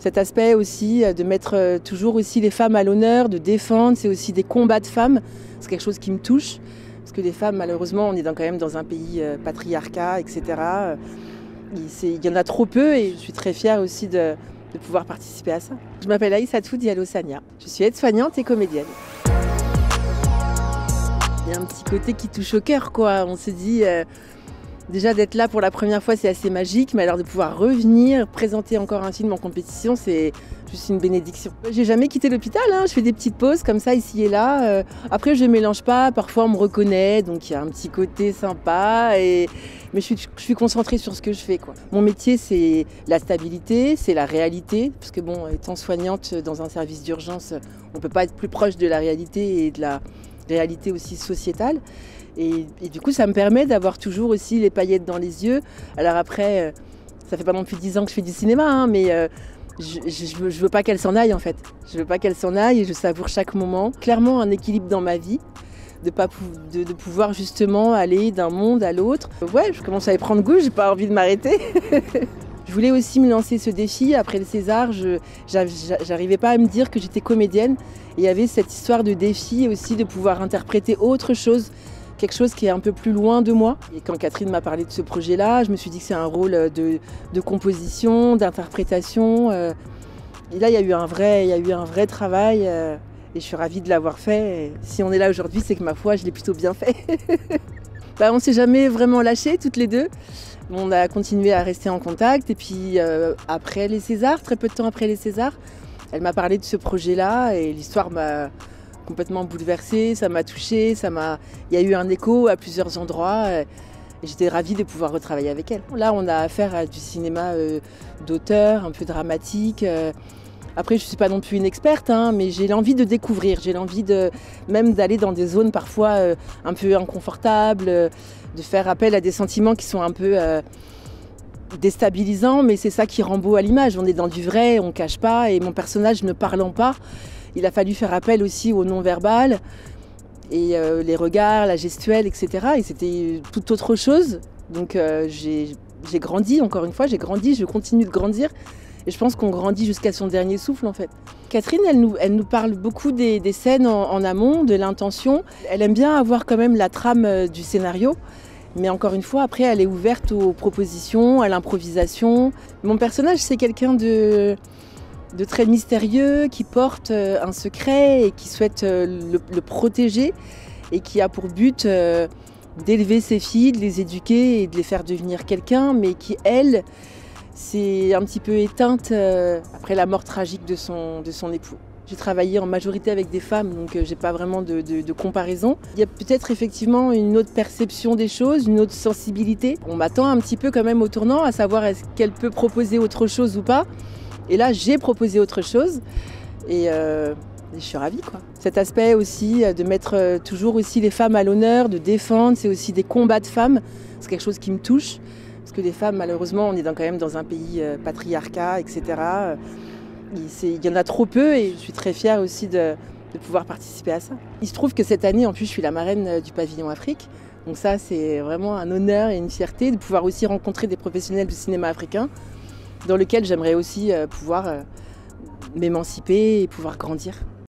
Cet aspect aussi de mettre toujours aussi les femmes à l'honneur, de défendre, c'est aussi des combats de femmes. C'est quelque chose qui me touche. Parce que les femmes, malheureusement, on est quand même dans un pays patriarcat, etc. Il y en a trop peu et je suis très fière aussi de pouvoir participer à ça. Je m'appelle Aïssatou Diallo Sagna. Je suis aide-soignante et comédienne. Il y a un petit côté qui touche au cœur, quoi. On se dit, déjà d'être là pour la première fois, c'est assez magique, mais alors de pouvoir revenir, présenter encore un film en compétition, c'est juste une bénédiction. J'ai jamais quitté l'hôpital, je fais des petites pauses comme ça, ici et là. Après, je mélange pas, parfois on me reconnaît, donc il y a un petit côté sympa, mais je suis concentrée sur ce que je fais, quoi. Mon métier, c'est la stabilité, c'est la réalité, parce que bon, étant soignante dans un service d'urgence, on peut pas être plus proche de la réalité et de la réalité aussi sociétale. Et du coup, ça me permet d'avoir toujours aussi les paillettes dans les yeux. Alors après, ça fait pas non plus 10 ans que je fais du cinéma, mais je veux pas qu'elle s'en aille en fait. Je veux pas qu'elle s'en aille et je savoure chaque moment. Clairement, un équilibre dans ma vie, de pouvoir justement aller d'un monde à l'autre. Ouais, je commence à y prendre goût, j'ai pas envie de m'arrêter. Je voulais aussi me lancer ce défi. Après le César, j'arrivais pas à me dire que j'étais comédienne. Et il y avait cette histoire de défi aussi, de pouvoir interpréter autre chose, quelque chose qui est un peu plus loin de moi. Et quand Catherine m'a parlé de ce projet-là, je me suis dit que c'est un rôle de composition, d'interprétation. Et là, il y a eu un vrai travail et je suis ravie de l'avoir fait. Et si on est là aujourd'hui, c'est que ma foi, je l'ai plutôt bien fait. On ne s'est jamais vraiment lâchés toutes les deux. On a continué à rester en contact et puis après les Césars, très peu de temps après les Césars, elle m'a parlé de ce projet-là et l'histoire m'a complètement bouleversée, ça m'a touchée, il y a eu un écho à plusieurs endroits et j'étais ravie de pouvoir retravailler avec elle. Là, on a affaire à du cinéma d'auteur, un peu dramatique. Après, je ne suis pas non plus une experte, mais j'ai l'envie de découvrir, j'ai l'envie même d'aller dans des zones parfois un peu inconfortables, de faire appel à des sentiments qui sont un peu déstabilisants, mais c'est ça qui rend beau à l'image. On est dans du vrai, on ne cache pas, et mon personnage ne parlant pas, il a fallu faire appel aussi au non-verbal, et les regards, la gestuelle, etc. Et c'était tout autre chose. Donc j'ai grandi, encore une fois, je continue de grandir. Et je pense qu'on grandit jusqu'à son dernier souffle en fait. Catherine, elle nous parle beaucoup des scènes en amont, de l'intention. Elle aime bien avoir quand même la trame du scénario. Mais encore une fois, après, elle est ouverte aux propositions, à l'improvisation. Mon personnage, c'est quelqu'un de très mystérieux, qui porte un secret et qui souhaite le protéger et qui a pour but d'élever ses filles, de les éduquer et de les faire devenir quelqu'un, mais qui, elle, c'est un petit peu éteinte après la mort tragique de son époux. J'ai travaillé en majorité avec des femmes, donc j'ai pas vraiment de comparaison. Il y a peut-être effectivement une autre perception des choses, une autre sensibilité. On m'attend un petit peu quand même au tournant, à savoir est-ce qu'elle peut proposer autre chose ou pas. Et là, j'ai proposé autre chose et je suis ravie, quoi. Cet aspect aussi de mettre toujours aussi les femmes à l'honneur, de défendre, c'est aussi des combats de femmes. C'est quelque chose qui me touche. Parce que les femmes, malheureusement, on est quand même dans un pays patriarcat, etc. Il y en a trop peu et je suis très fière aussi de pouvoir participer à ça. Il se trouve que cette année, en plus, je suis la marraine du pavillon Afrique. Donc ça, c'est vraiment un honneur et une fierté de pouvoir aussi rencontrer des professionnels du cinéma africain dans lequel j'aimerais aussi pouvoir m'émanciper et pouvoir grandir.